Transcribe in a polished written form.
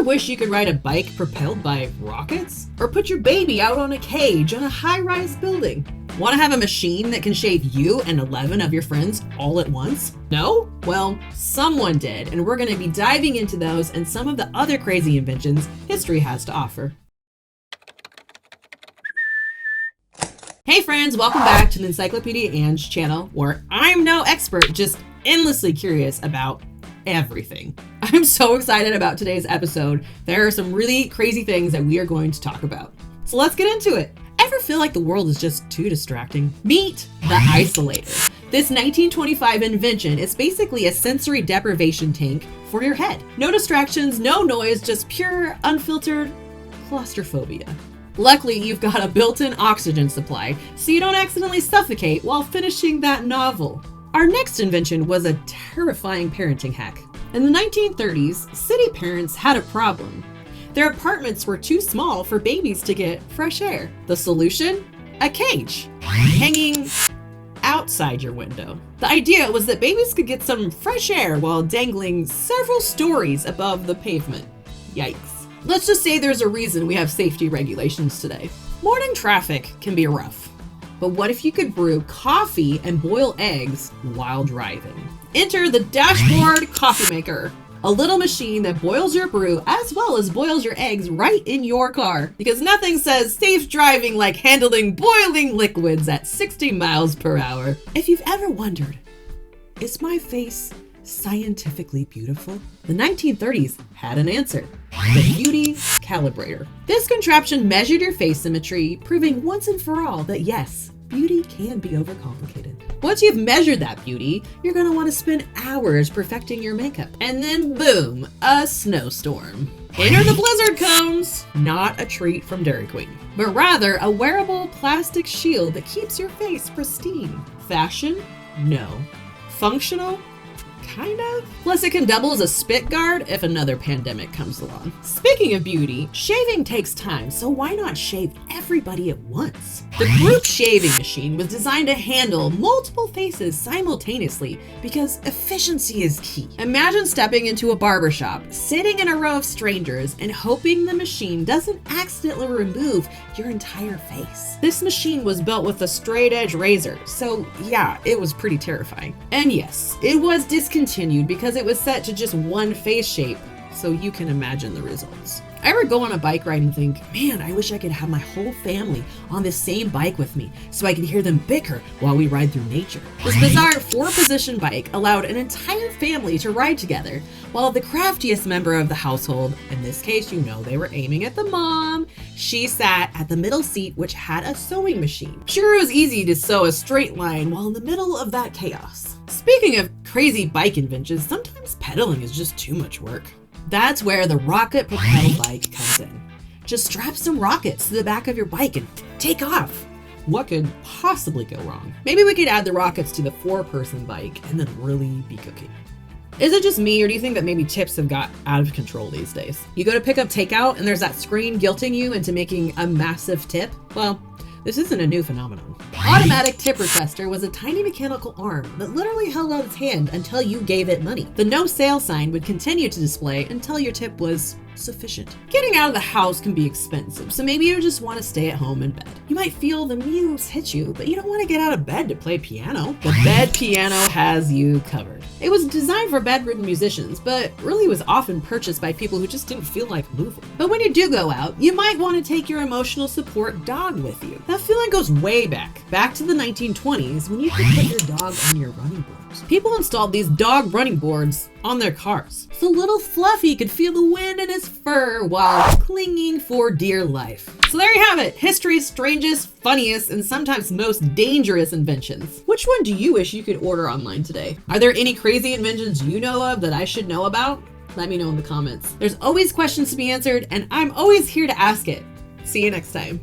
Ever wish you could ride a bike propelled by rockets? Or put your baby out on a cage on a high-rise building? Want to have a machine that can shave you and 11 of your friends all at once? No? Well, someone did, and we're going to be diving into those and some of the other crazy inventions history has to offer. Hey friends, welcome back to the Encyclopedia Ange channel, where I'm no expert, just endlessly curious about everything. I'm so excited about today's episode. There are some really crazy things that we are going to talk about. So let's get into it. Ever feel like the world is just too distracting? Meet the Isolator. This 1925 invention is basically a sensory deprivation tank for your head. No distractions, no noise, just pure, unfiltered claustrophobia. Luckily, you've got a built-in oxygen supply, so you don't accidentally suffocate while finishing that novel. Our next invention was a terrifying parenting hack. In the 1930s, city parents had a problem. Their apartments were too small for babies to get fresh air. The solution? A cage, hanging outside your window. The idea was that babies could get some fresh air while dangling several stories above the pavement. Yikes. Let's just say there's a reason we have safety regulations today. Morning traffic can be rough. But what if you could brew coffee and boil eggs while driving? Enter the dashboard coffee maker, a little machine that boils your brew as well as boils your eggs right in your car. Because nothing says safe driving like handling boiling liquids at 60 miles per hour. If you've ever wondered, is my face scientifically beautiful? The 1930s had an answer. The beauty calibrator. This contraption measured your face symmetry, proving once and for all that yes, beauty can be overcomplicated. Once you've measured that beauty, you're going to want to spend hours perfecting your makeup. And then boom, a snowstorm. Enter the blizzard comes. Not a treat from Dairy Queen, but rather a wearable plastic shield that keeps your face pristine. Fashion? No. Functional? Kind of. Plus it can double as a spit guard if another pandemic comes along. Speaking of beauty, shaving takes time, so why not shave everybody at once? The group shaving machine was designed to handle multiple faces simultaneously because efficiency is key. Imagine stepping into a barbershop, sitting in a row of strangers, and hoping the machine doesn't accidentally remove your entire face. This machine was built with a straight edge razor, so yeah, it was pretty terrifying. And yes, it was discontinued because it was set to just one face shape, so you can imagine the results. I ever go on a bike ride and think, man, I wish I could have my whole family on this same bike with me so I could hear them bicker while we ride through nature. This bizarre 4-position bike allowed an entire family to ride together, while the craftiest member of the household, in this case, you know they were aiming at the mom, she sat at the middle seat, which had a sewing machine. Sure, it was easy to sew a straight line while in the middle of that chaos. Speaking of crazy bike inventions, sometimes pedaling is just too much work. That's where the rocket propelled bike comes in. Just strap some rockets to the back of your bike and take off. What could possibly go wrong? Maybe we could add the rockets to the 4-person bike and then really be cooking. Is it just me, or do you think that maybe tips have got out of control these days? You go to pick up takeout and there's that screen guilting you into making a massive tip? Well, this isn't a new phenomenon. Automatic tipper tester was a tiny mechanical arm that literally held out its hand until you gave it money. The no sale sign would continue to display until your tip was sufficient. Getting out of the house can be expensive, so maybe you just want to stay at home in bed. You might feel the muse hit you, but you don't want to get out of bed to play piano. The bed piano has you covered. It was designed for bedridden musicians, but really was often purchased by people who just didn't feel like moving. But when you do go out, you might want to take your emotional support dog with you. That feeling goes way back to the 1920s when you could put your dog on your running boards. People installed these dog running boards on their cars, so little Fluffy could feel the wind in his fur while clinging for dear life. So there you have it, history's strangest, funniest, and sometimes most dangerous inventions. Which one do you wish you could order online today? Are there any crazy inventions you know of that I should know about? Let me know in the comments. There's always questions to be answered, and I'm always here to ask it. See you next time.